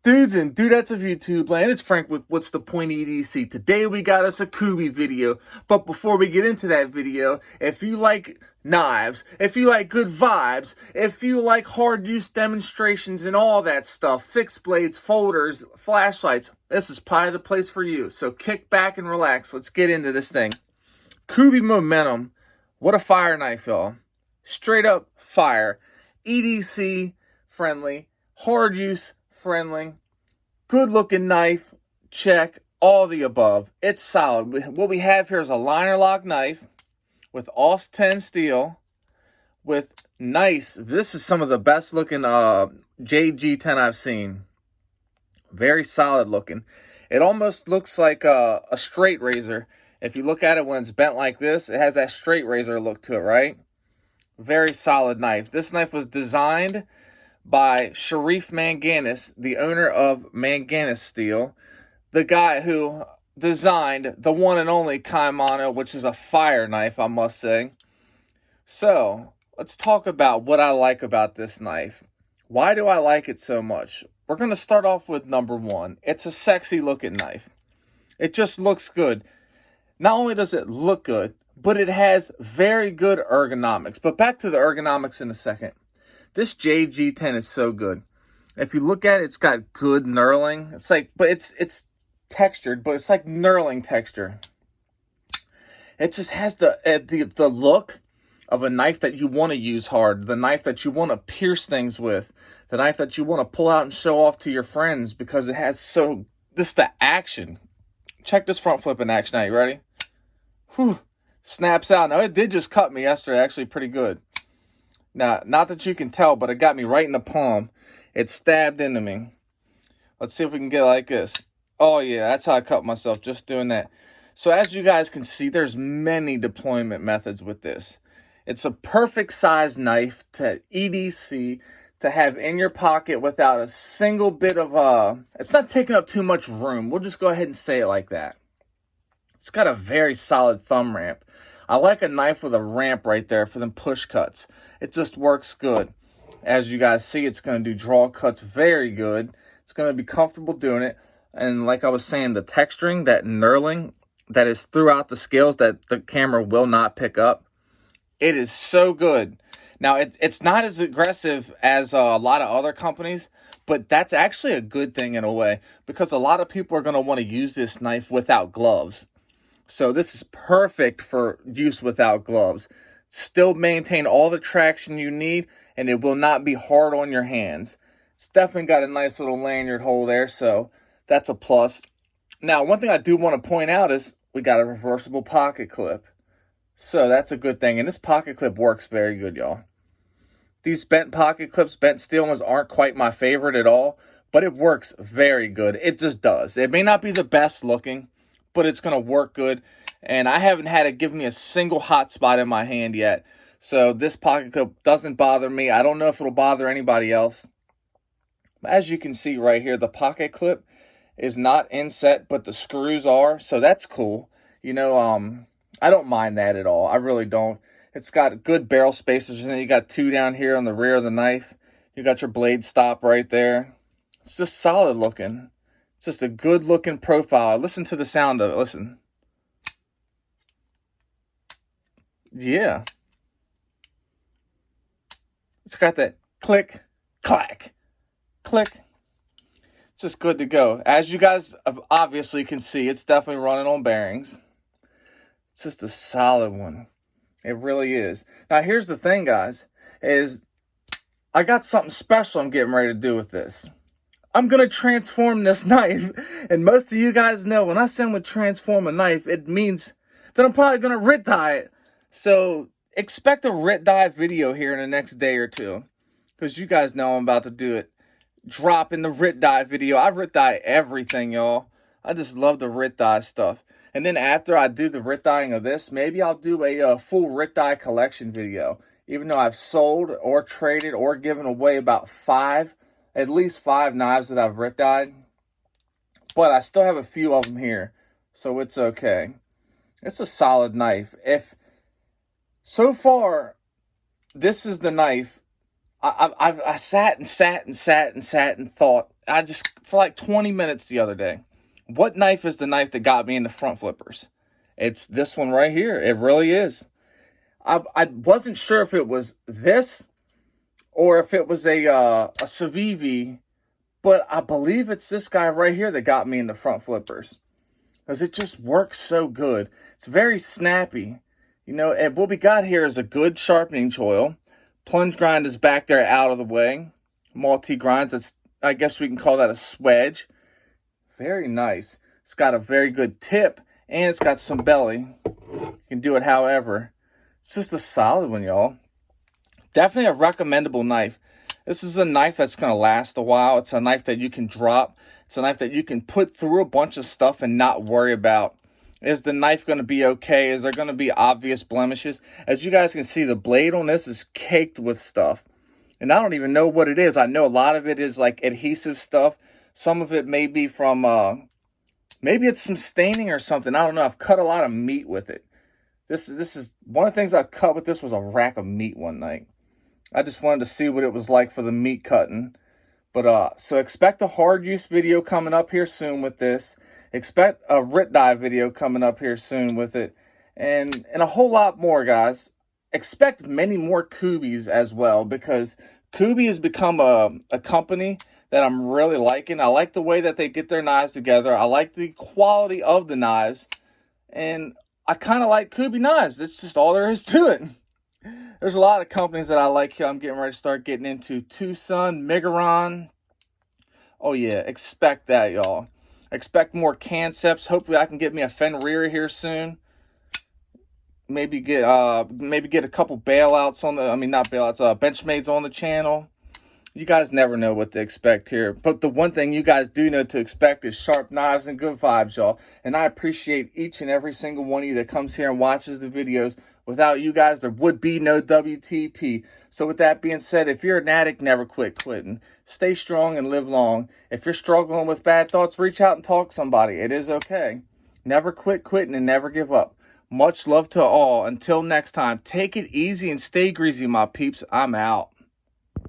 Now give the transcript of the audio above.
Dudes and dudettes of YouTube land, it's Frank with What's the Point EDC. Today we got us a Kubey video, but before we get into that video, if you like knives, if you like good vibes, if you like hard use demonstrations and all that stuff, fixed blades, folders, flashlights, this is probably the place for you. So kick back and relax, let's get into this thing. Kubey Momentum, what a fire knife, y'all. Straight up fire, EDC friendly, hard use friendly, good looking knife, check, all the above. It's solid. What we have here is a liner lock knife with AUS 10 steel with nice, this is some of the best looking JG10 I've seen. Very solid looking. It almost looks like a straight razor. If you look at it when it's bent like this, it has that straight razor look to it, right? Very solid knife. This knife was designed by Sharif Manganis, the owner of Manganis Steel, the guy who designed the one and only Kaimano, which is a fire knife, I must say. So, let's talk about what I like about this knife. Why do I like it so much? We're going to start off with number one. It's a sexy looking knife. It just looks good. Not only does it look good, but it has very good ergonomics. But back to the ergonomics in a second. This JG10 is so good. If you look at it, it's got good knurling. It's like, but it's textured, but it's like knurling texture. It just has the look of a knife that you want to use hard, the knife that you want to pierce things with, the knife that you want to pull out and show off to your friends because it has just the action. Check this front flip in action. Now, you ready? Whew. Snaps out. Now, it did just cut me yesterday, actually pretty good. Now, not that you can tell, but it got me right in the palm. It stabbed into me. Let's see if we can get it like this. Oh, yeah, that's how I cut myself, just doing that. So as you guys can see, there's many deployment methods with this. It's a perfect size knife to EDC to have in your pocket without a single bit of, it's not taking up too much room. We'll just go ahead and say it like that. It's got a very solid thumb ramp. I like a knife with a ramp right there for them push cuts. It just works good. As you guys see, it's going to do draw cuts very good. It's going to be comfortable doing it. And like I was saying, the texturing, that knurling that is throughout the scales that the camera will not pick up, it is so good. Now, it's not as aggressive as a lot of other companies, but that's actually a good thing in a way because a lot of people are going to want to use this knife without gloves. So this is perfect for use without gloves. Still maintain all the traction you need, and it will not be hard on your hands. It's definitely got a nice little lanyard hole there, so that's a plus. Now, one thing I do want to point out is we got a reversible pocket clip. So that's a good thing, and this pocket clip works very good, y'all. These bent pocket clips, bent steel ones, aren't quite my favorite at all, but it works very good. It just does. It may not be the best looking, but it's going to work good. And I haven't had it give me a single hot spot in my hand yet. So this pocket clip doesn't bother me. I don't know if it'll bother anybody else. As you can see right here, the pocket clip is not inset, but the screws are. So that's cool. You know, I don't mind that at all. I really don't. It's got good barrel spacers. And then you got two down here on the rear of the knife. You got your blade stop right there. It's just solid looking. It's just a good looking profile. Listen to the sound of it. Listen. Yeah. It's got that click, clack, click. It's just good to go. As you guys obviously can see, it's definitely running on bearings. It's just a solid one. It really is. Now, here's the thing, guys, is I got something special I'm getting ready to do with this. I'm going to transform this knife. And most of you guys know when I say I'm going to transform a knife, it means that I'm probably going to RIT dye it. So expect a RIT dye video here in the next day or two. Because you guys know I'm about to do it. Drop in the RIT dye video. I RIT dye everything, y'all. I just love the RIT dye stuff. And then after I do the RIT dyeing of this, maybe I'll do a full RIT dye collection video. Even though I've sold or traded or given away about at least five knives that I've RIT dyed. But I still have a few of them here. So it's okay. It's a solid knife. So far, this is the knife. I sat and thought for like 20 minutes the other day. What knife is the knife that got me into front flippers? It's this one right here. It really is. I wasn't sure if it was this or if it was a Civivi, but I believe it's this guy right here that got me into front flippers. Because it just works so good. It's very snappy. You know, and what we got here is a good sharpening choil. Plunge grind is back there out of the way. Multi-grinds, I guess we can call that a swedge. Very nice. It's got a very good tip, and it's got some belly. You can do it however. It's just a solid one, y'all. Definitely a recommendable knife. This is a knife that's going to last a while. It's a knife that you can drop. It's a knife that you can put through a bunch of stuff and not worry about. Is the knife going to be okay? Is there going to be obvious blemishes? As you guys can see, the blade on this is caked with stuff. And I don't even know what it is. I know a lot of it is like adhesive stuff. Some of it may be from, maybe it's some staining or something. I don't know. I've cut a lot of meat with it. This is one of the things I cut with this was a rack of meat one night. I just wanted to see what it was like for the meat cutting. But, so expect a hard use video coming up here soon with this. Expect a Rit dive video coming up here soon with it. And a whole lot more, guys. Expect many more Kubeys as well, because Kubey has become a company that I'm really liking. I like the way that they get their knives together. I like the quality of the knives. And I kind of like Kubey knives. That's just all there is to it. There's a lot of companies that I like here. I'm getting ready to start getting into Tucson, Migaron. Oh yeah, expect that, y'all. Expect more Concepts. Hopefully I can get me a Fenrir here soon. Maybe get a couple bailouts on the, not bailouts, Benchmades on the channel. You guys never know what to expect here. But the one thing you guys do know to expect is sharp knives and good vibes, y'all. And I appreciate each and every single one of you that comes here and watches the videos. Without you guys, there would be no WTP. So with that being said, if you're an addict, never quit quitting. Stay strong and live long. If you're struggling with bad thoughts, reach out and talk to somebody. It is okay. Never quit quitting and never give up. Much love to all. Until next time, take it easy and stay greasy, my peeps. I'm out.